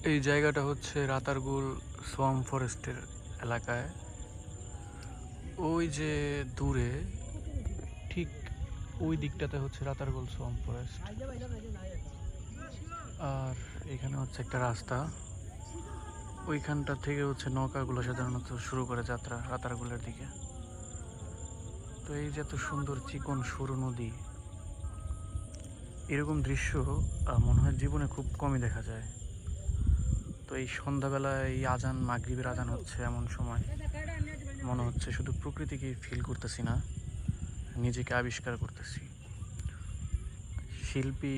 এই জায়গাটা হচ্ছে রাতারগুল সোয়াম ফরেস্টের এলাকায়। ওই যে দূরে ঠিক ওই দিকটাতে হচ্ছে রাতারগুল সোয়াম ফরেস্ট। আর এখানে হচ্ছে একটা রাস্তা, ওইখানটা থেকে হচ্ছে নৌকাগুলো সাধারণত শুরু করে যাত্রা রাতারগুলের দিকে। তো এই যে এত সুন্দর চিকন সরু নদী, এরকম দৃশ্য মনে হয় জীবনে খুব কমই দেখা যায়। তো এই সন্ধ্যাবেলায় এই আজান, মাগরিবের আজান হচ্ছে এমন সময় মনে হচ্ছে শুধু প্রকৃতিকে ফিল করতেছি না, নিজেকে আবিষ্কার করতেছি। শিল্পী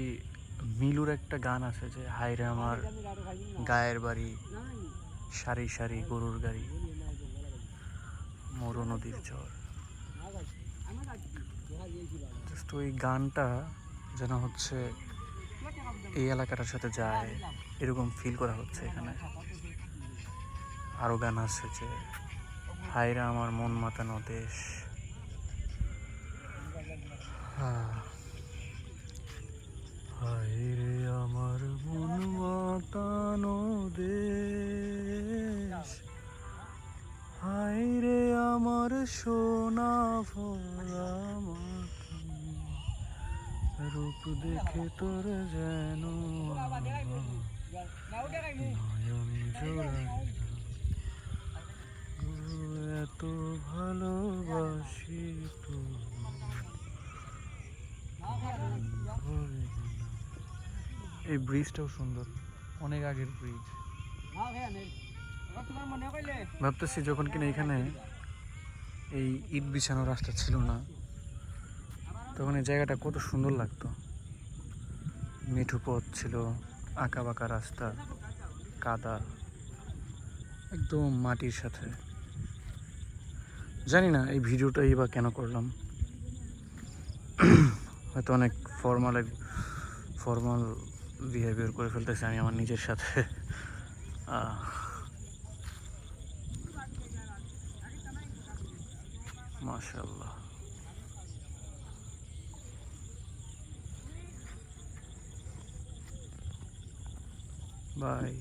মিলুর একটা গান আছে যে, হায়রে আমার গায়ের বাড়ি, সারি সারি গরুর গাড়ি, মরু নদীর ঝড়। জাস্ট ওই গানটা যেন হচ্ছে এই এলাকাটার সাথে যায়, এরকম ফিল করা হচ্ছে এখানে। আরও গান আছে যে, হায়রে আমার মন মাতানো দেশ। হায়রে আমার মন মাতানো দেশ, হায়রে আমার সোনা ভরা মাটি, রূপ দেখে তোর যেন নয়ন জোড়ায়, এত ভালোবাসি তো। এই ব্রিজটাও সুন্দর, অনেক আগের ব্রিজ। ভাবতেছি যখন কিনা এখানে এই ইট বিছানো রাস্তা ছিল না, তখন এই জায়গাটা কত সুন্দর লাগতো। মিঠু পথ ছিল, আঁকা বাঁকা রাস্তা, কাদা, একদম মাটির সাথে। জানি না এই ভিডিওটাই বা কেন করলাম, হয়তো অনেক ফর্মাল বিহেভিয়ার করে ফেলতেছি আমি আমার নিজের সাথে। মাশাআল্লাহ। বাই।